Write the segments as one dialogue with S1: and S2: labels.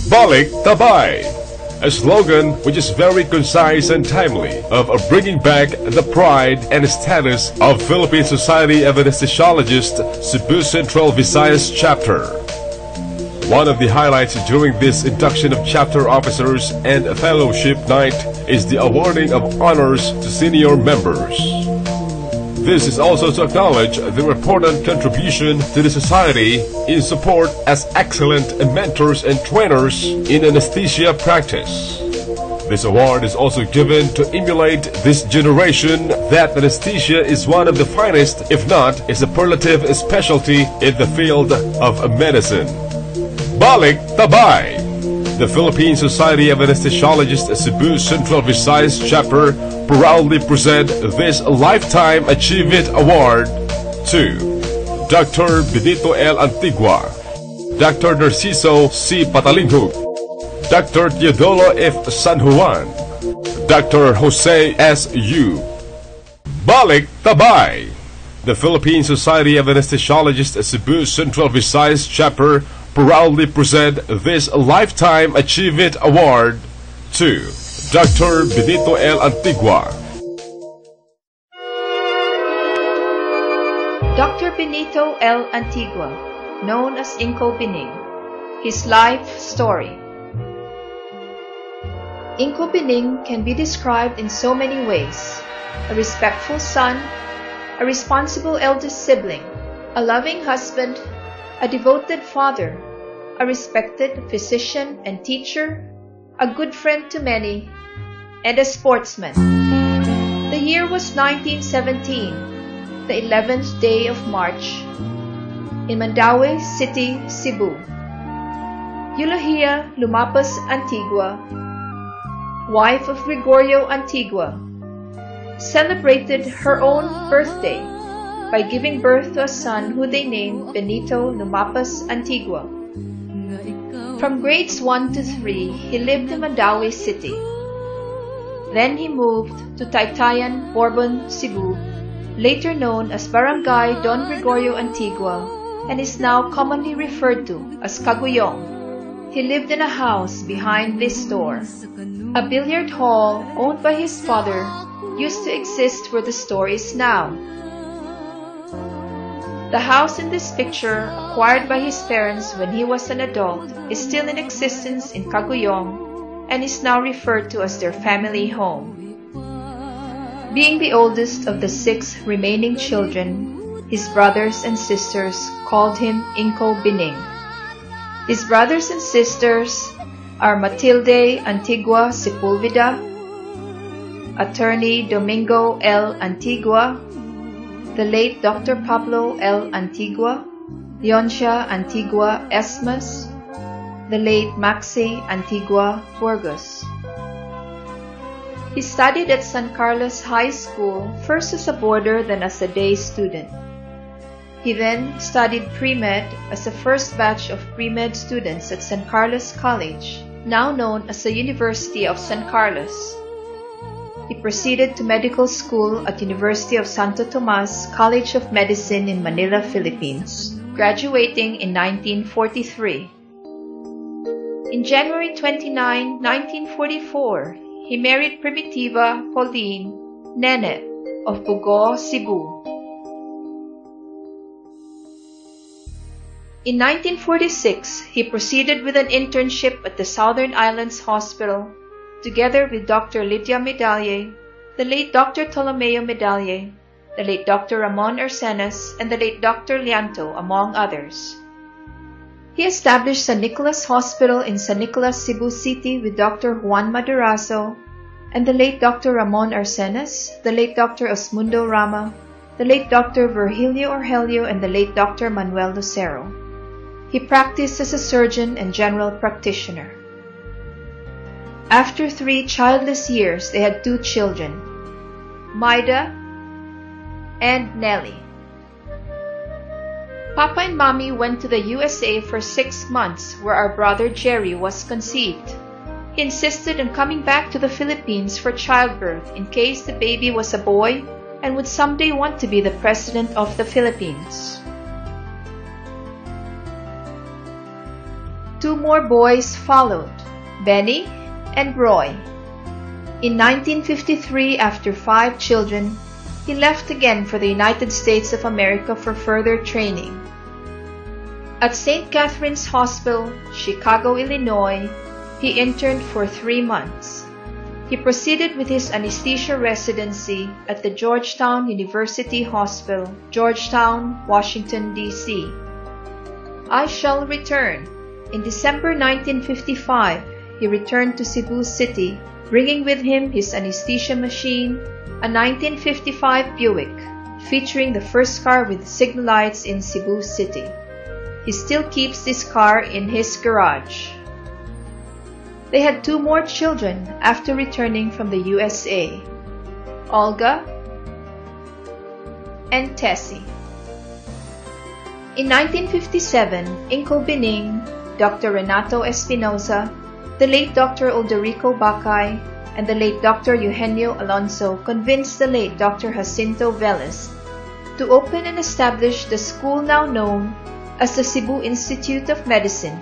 S1: Balik Tabay, a slogan which is very concise and timely of bringing back the pride and status of Philippine Society of Anesthesiologists Cebu Central Visayas Chapter. One of the highlights during this induction of chapter officers and fellowship night is the awarding of honors to senior members. This is also to acknowledge their important contribution to the society in support as excellent mentors and trainers in anesthesia practice. This award is also given to emulate this generation that anesthesia is one of the finest, if not a superlative specialty in the field of medicine. Balik Tabay! The Philippine Society of Anesthesiologists Cebu Central Visayas Chapter proudly present this Lifetime Achievement Award to Dr. Benito L. Antigua, Dr. Narciso C. Patalinghug, Dr. Teodoro F. San Juan, Dr. Jose S. Yu. Balik Tabay! The Philippine Society of Anesthesiologists Cebu Central Visayas Chapter proudly present this Lifetime Achievement Award to Dr. Benito L. Antigua.
S2: Dr. Benito L. Antigua, known as Inco Bining. His life story. Inco Bining can be described in so many ways: a respectful son, a responsible eldest sibling, a loving husband, a devoted father, a respected physician and teacher, a good friend to many, and a sportsman. The year was 1917, the 11th day of March, in Mandaue City, Cebu. Eulogia Lumapas Antigua, wife of Gregorio Antigua, celebrated her own birthday by giving birth to a son who they named Benito Lumapas Antigua. From grades 1 to 3, he lived in Mandaue City. Then he moved to Taytayan, Bourbon, Cebu, later known as Barangay Don Gregorio Antigua, and is now commonly referred to as Caguyong. He lived in a house behind this store. A billiard hall owned by his father used to exist where the store is now. The house in this picture, acquired by his parents when he was an adult, is still in existence in Caguyong and is now referred to as their family home. Being the oldest of the 6 remaining children, his brothers and sisters called him Inco Bining. His brothers and sisters are Matilde Antigua Sepulveda, Attorney Domingo L. Antigua, the late Dr. Pablo L. Antigua, Leoncia Antigua Esmas, the late Maxi Antigua Burgos. He studied at San Carlos High School, first as a boarder, then as a day student. He then studied pre-med as the first batch of pre-med students at San Carlos College, now known as the University of San Carlos. He proceeded to medical school at University of Santo Tomas College of Medicine in Manila, Philippines, graduating in 1943. In January 29, 1944, he married Primitiva Pauline Nene of Bugo, Cebu. In 1946, he proceeded with an internship at the Southern Islands Hospital together with Dr. Lydia Medalye, the late Dr. Tolomeo Medalye, the late Dr. Ramon Arsenas, and the late Dr. Lianto, among others. He established San Nicolas Hospital in San Nicolas, Cebu City with Dr. Juan Madurazzo and the late Dr. Ramon Arsenas, the late Dr. Osmundo Rama, the late Dr. Virgilio Orgelio, and the late Dr. Manuel Lucero. He practiced as a surgeon and general practitioner. After 3 childless years, they had 2 children, Maida and Nellie. Papa and Mommy went to the USA for 6 months, where our brother Jerry was conceived. He insisted on coming back to the Philippines for childbirth in case the baby was a boy and would someday want to be the President of the Philippines. Two more boys followed, Benny and Roy. In 1953, after 5 children, he left again for the United States of America for further training. At St. Catherine's Hospital, Chicago, Illinois, he interned for 3 months. He proceeded with his anesthesia residency at the Georgetown University Hospital, Georgetown, Washington, D.C. I shall return. In December 1955, he returned to Cebu City, bringing with him his anesthesia machine, a 1955 Buick, featuring the first car with signal lights in Cebu City. He still keeps this car in his garage. They had 2 more children after returning from the USA, Olga and Tessie. In 1957, in Cobining, Dr. Renato Espinosa, the late Dr. Odorico Bacay, and the late Dr. Eugenio Alonso convinced the late Dr. Jacinto Velez to open and establish the school now known as the Cebu Institute of Medicine,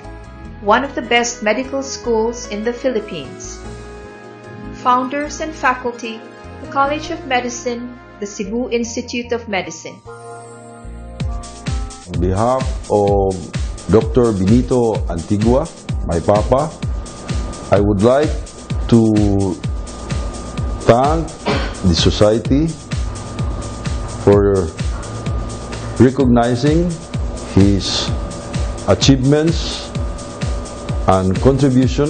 S2: one of the best medical schools in the Philippines. Founders and faculty, the College of Medicine, the Cebu Institute of Medicine.
S3: On behalf of Dr. Benito Antigua, my papa, I would like to thank the society for recognizing his achievements and contribution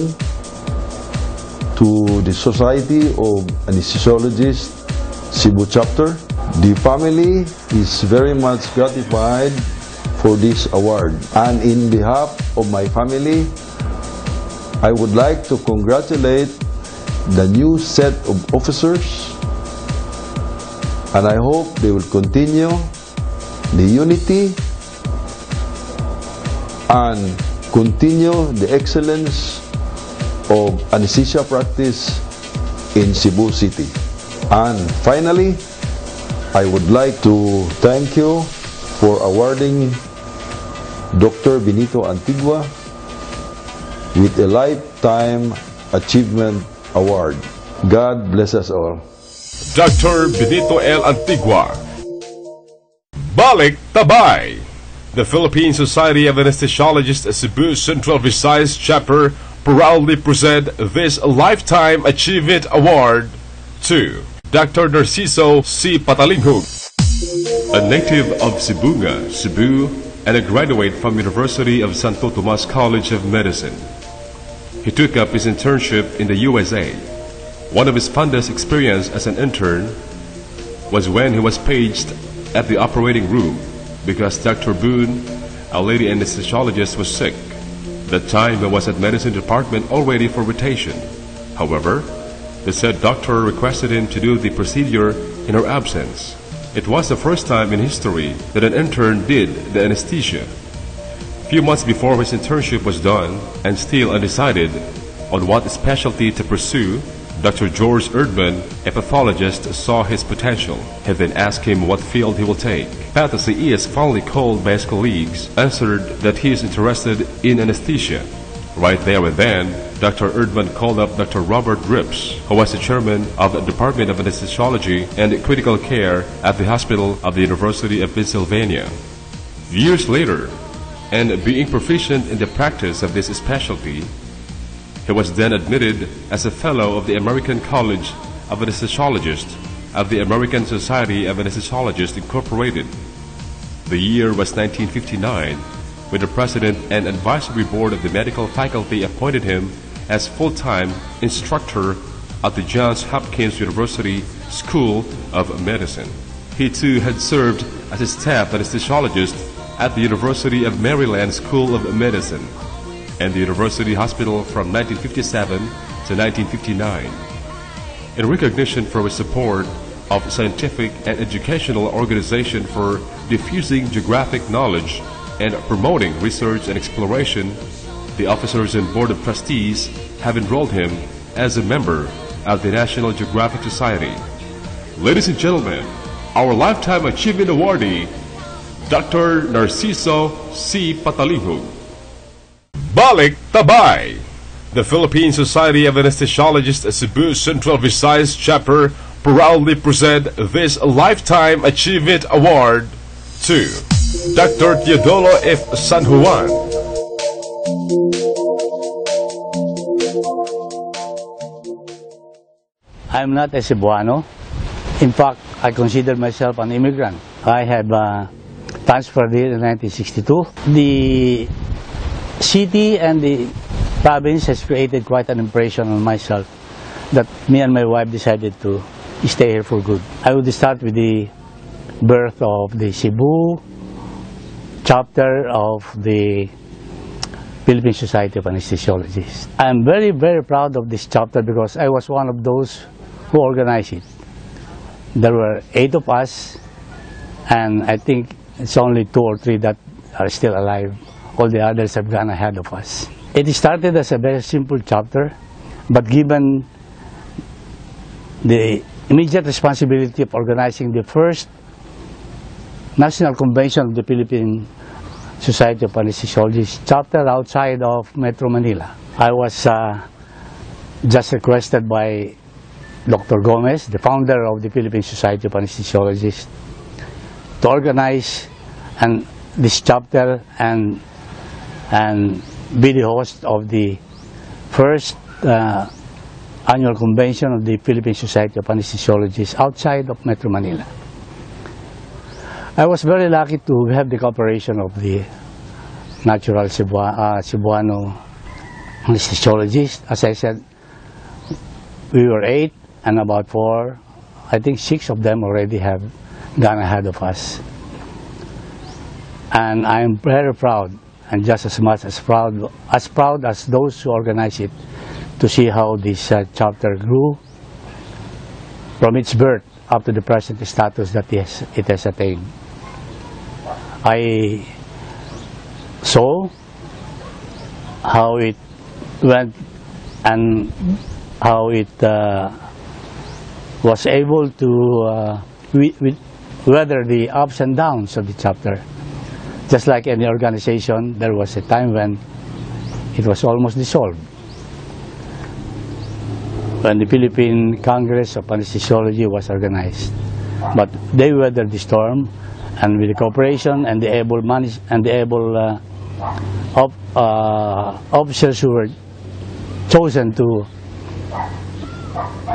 S3: to the Society of Anesthesiologists Cebu chapter. The family is very much gratified for this award, and in behalf of my family, I would like to congratulate the new set of officers, and I hope they will continue the unity and continue the excellence of anesthesia practice in Cebu City. And finally, I would like to thank you for awarding Dr. Benito Antigua with a Lifetime Achievement Award. God bless us all.
S1: Dr. Benito L. Antigua. Balik Tabay. The Philippine Society of Anesthesiologists Cebu Central Visayas chapter proudly present this Lifetime Achievement Award to Dr. Narciso C. Patalinghug, a native of Sibunga, Cebu, and a graduate from University of Santo Tomas College of Medicine. He took up his internship in the USA. One of his fondest experiences as an intern was when he was paged at the operating room because Dr. Boone, a lady anesthesiologist, was sick. That time he was at medicine department already for rotation. However, the said doctor requested him to do the procedure in her absence. It was the first time in history that an intern did the anesthesia. Few months before his internship was done, and still undecided on what specialty to pursue, Dr. George Erdman, a pathologist, saw his potential. He then asked him what field he will take. Pat, as he is fondly called by his colleagues, answered that he is interested in anesthesia. Right there and then, Dr. Erdman called up Dr. Robert Rips, who was the chairman of the Department of Anesthesiology and Critical Care at the Hospital of the University of Pennsylvania. Years later, and being proficient in the practice of this specialty, he was then admitted as a fellow of the American College of Anesthesiologists of the American Society of Anesthesiologists Incorporated. The year was 1959, when the president and advisory board of the medical faculty appointed him as full-time instructor at the Johns Hopkins University School of Medicine. He too had served as a staff anesthesiologist at the University of Maryland School of Medicine and the University Hospital from 1957 to 1959. In recognition for his support of scientific and educational organization for diffusing geographic knowledge and promoting research and exploration, the officers and board of trustees have enrolled him as a member of the National Geographic Society. Ladies and gentlemen, our Lifetime Achievement Awardee, Dr. Narciso C. Patalinghug. Balik Tabay! The Philippine Society of Anesthesiologists Cebu Central Visayas Chapter proudly present this Lifetime Achievement Award to Dr. Teodoro F. San Juan.
S4: I'm not a Cebuano. In fact, I consider myself an immigrant. I have transferred here in 1962. The city and the province has created quite an impression on myself that me and my wife decided to stay here for good. I would start with the birth of the Cebu chapter of the Philippine Society of Anesthesiologists. I'm very, very proud of this chapter because I was one of those who organized it. There were 8 of us, and I think it's only 2 or 3 that are still alive. All the others have gone ahead of us. It started as a very simple chapter, but given the immediate responsibility of organizing the first National Convention of the Philippine Society of Anesthesiologists chapter outside of Metro Manila, I was just requested by Dr. Gomez, the founder of the Philippine Society of Anesthesiologists, to organize this chapter and be the host of the first annual convention of the Philippine Society of Anesthesiologists outside of Metro Manila. I was very lucky to have the cooperation of the natural Cebuano anesthesiologists. As I said, we were 8, and about 4, I think 6 of them already have gone ahead of us. And I'm very proud, and just as much as proud as those who organized it, to see how this chapter grew from its birth up to the present status that it has attained. I saw how it went and how it was able to weather the ups and downs of the chapter. Just like any organization, there was a time when it was almost dissolved. When the Philippine Congress of Anesthesiology was organized. But they weathered the storm, and with the cooperation and the able officers who were chosen to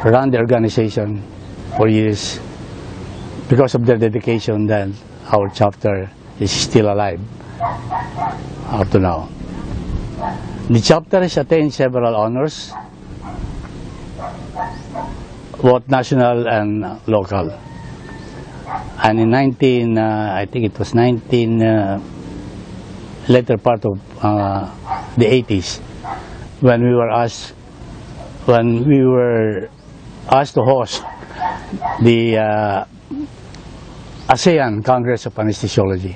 S4: run the organization for years, because of their dedication, then our chapter is still alive up to now. The chapter has attained several honors, both national and local. And in I think it was later part of the 80s, when we were asked to host the ASEAN Congress of Anesthesiology.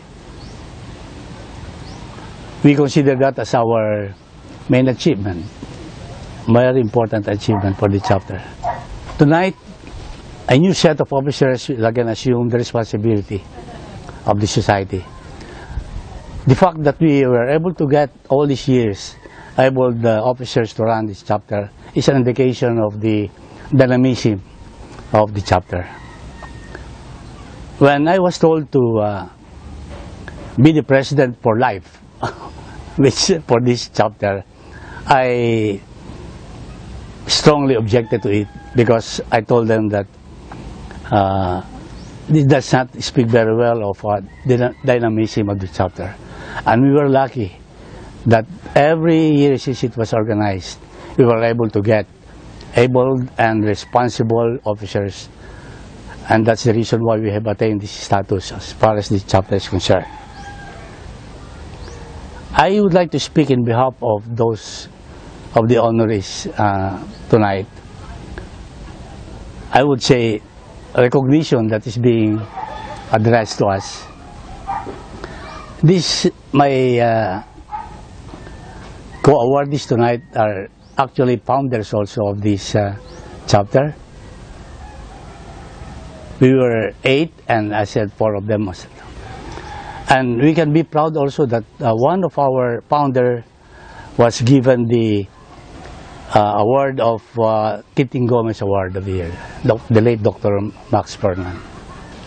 S4: We consider that as our main achievement, very important achievement for the chapter. Tonight, a new set of officers will again assume the responsibility of the society. The fact that we were able to get all these years able officers to run this chapter is an indication of the dynamism of the chapter. When I was told to be the president for life, which for this chapter, I strongly objected to it because I told them that this does not speak very well of the dynamism of the chapter. And we were lucky that every year since it was organized, we were able to get able and responsible officers, and that's the reason why we have attained this status as far as the chapter is concerned. I would like to speak in behalf of those of the honorees tonight. I would say recognition that is being addressed to us. My co-awardees tonight are actually founders also of this chapter. We were 8, and I said 4 of them. And we can be proud also that one of our founder was given the award of Titing Gomez Award of the Year, the late Dr. Max Fernan.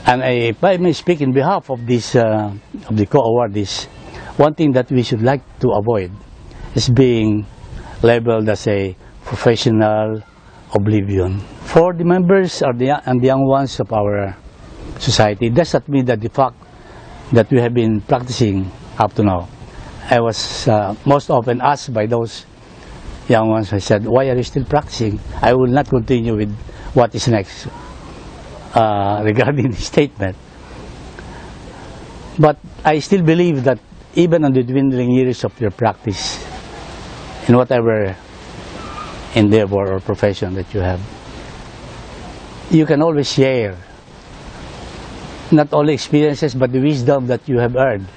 S4: And if I may speak in behalf of this, of the co-awardees, one thing that we should like to avoid is being labeled as a professional oblivion. For the members and the young ones of our society, does not mean that the fact that we have been practicing up to now. I was most often asked by those young ones, I said, why are you still practicing? I will not continue with what is next regarding the statement. But I still believe that even on the dwindling years of your practice, in whatever endeavor or profession that you have, you can always share not only experiences but the wisdom that you have earned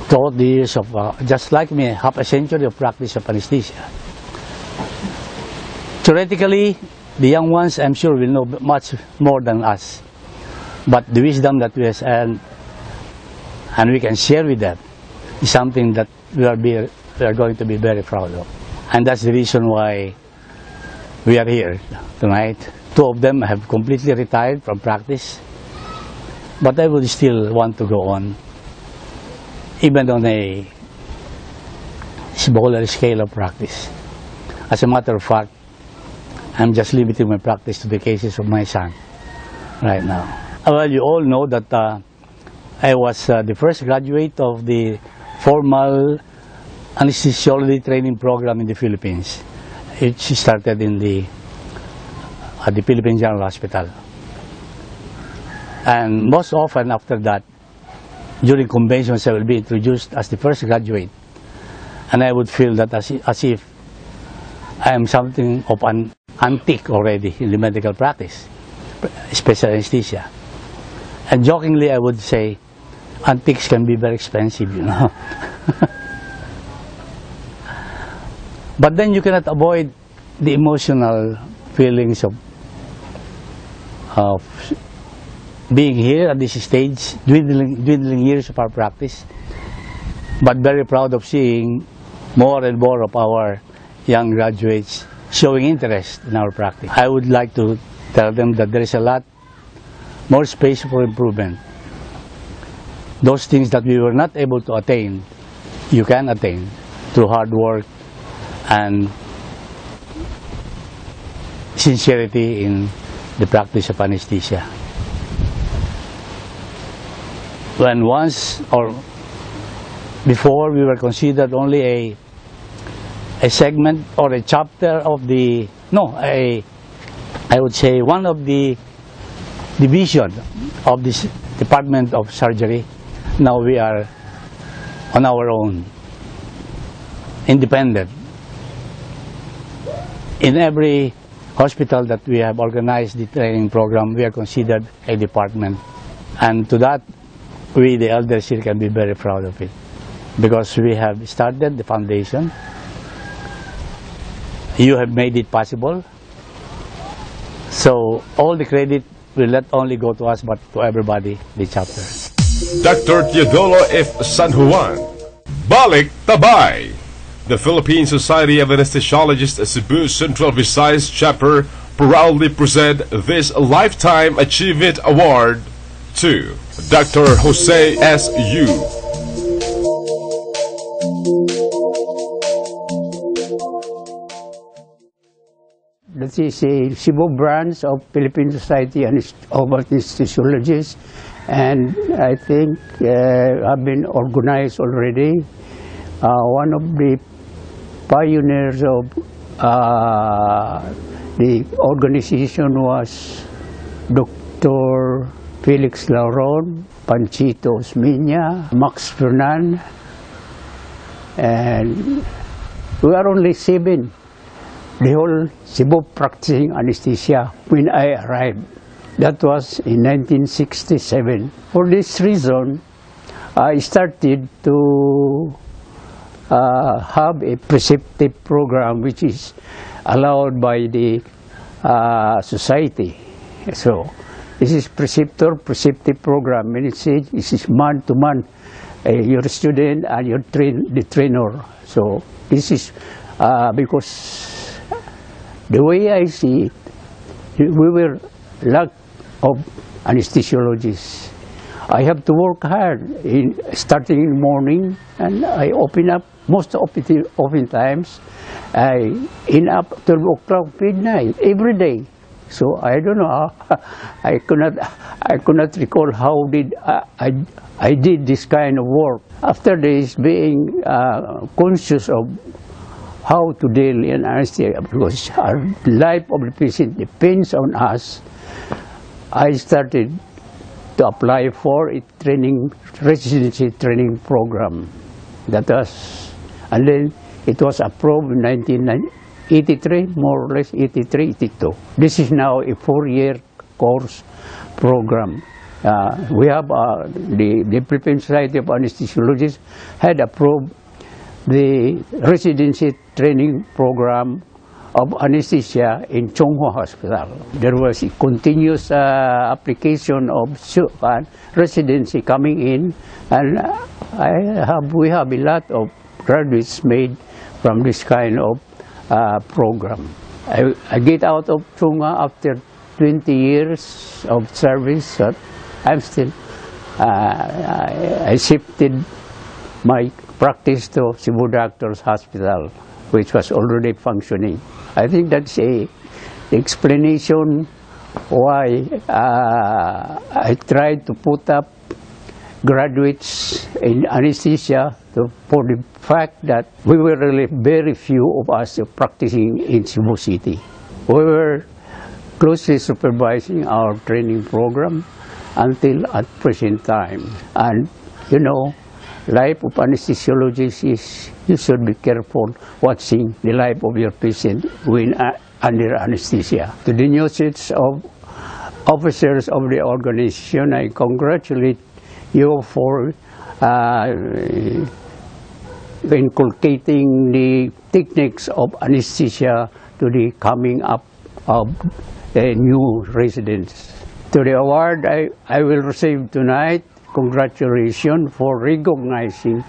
S4: throughout the years of, just like me, half a century of practice of anesthesia. Theoretically, the young ones, I'm sure, will know much more than us. But the wisdom that we have earned and we can share with them is something that we are going to be very proud of. And that's the reason why we are here tonight. Two of them have completely retired from practice, but I would still want to go on, even on a smaller scale of practice. As a matter of fact, I'm just limiting my practice to the cases of my son right now. Well, you all know that I was the first graduate of the formal anesthesiology training program in the Philippines. It started in at the Philippine General Hospital. And most often after that, during conventions, I will be introduced as the first graduate. And I would feel that as if I am something of an antique already in the medical practice, special anesthesia. And jokingly, I would say, antiques can be very expensive, you know. But then you cannot avoid the emotional feelings of being here at this stage, dwindling years of our practice, but very proud of seeing more and more of our young graduates showing interest in our practice. I would like to tell them that there is a lot more space for improvement. Those things that we were not able to attain, you can attain through hard work and sincerity in the practice of anesthesia. When once or before we were considered only a segment or a chapter of the, I would say one of the division of this department of surgery. Now we are on our own, independent. In every hospital that we have organized the training program, we are considered a department. And to that, we, the elders here, can be very proud of it. Because we have started the foundation. You have made it possible. So all the credit will not only go to us, but to everybody, the chapter.
S1: Dr. Teodoro F. San Juan, Balik Tabay. The Philippine Society of Anesthesiologists Cebu Central Visayas Chapter proudly present this Lifetime Achievement Award to Dr. Jose S. Yu.
S5: That is a Cebu branch of Philippine Society of Anesthesiologists, and I think have been organized already. One of the pioneers of the organization was Dr. Felix Lauron, Panchito Osmeña, Max Fernan, and we are only 7. The whole Cebu practicing anesthesia when I arrived. That was in 1967. For this reason, I started to have a preceptive program which is allowed by the society. So this is preceptive program. Meaning this is man-to-man your student and your the trainer. So this is because the way I see it, we were lack of anesthesiologists. I have to work hard starting in the morning, and I open up most oftentimes. I end up 12 o'clock midnight every day. So I don't know how, I could not recall how did I did this kind of work. After this, being conscious of how to deal in anesthesia, because our life of the patient depends on us, I started to apply for a residency training program. That was, and then it was approved in 1983, more or less 83, 82. This is now a 4-year course program. We have the Philippine Society of Anesthesiologists had approved the residency training program of anesthesia in Chonghua Hospital. There was a continuous application of residency coming in, and we have a lot of graduates made from this kind of program. I get out of Chonghua after 20 years of service. I'm still, I shifted my practice to Cebu Doctors Hospital, which was already functioning. I think that's a explanation why I tried to put up graduates in anesthesia for the fact that we were really very few of us practicing in Cebu City. We were closely supervising our training program until at present time. And you know, life of anesthesiologist is, you should be careful watching the life of your patient when under anesthesia. To the nurses of officers of the organization, I congratulate you for inculcating the techniques of anesthesia to the coming up of new residents. To the award I will receive tonight, congratulations for recognizing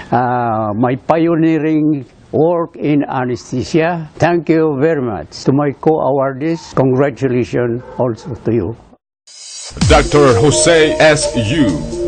S5: my pioneering work in anesthesia. Thank you very much. To my co-awardees, congratulations also to you.
S1: Dr. Jose S. Yu.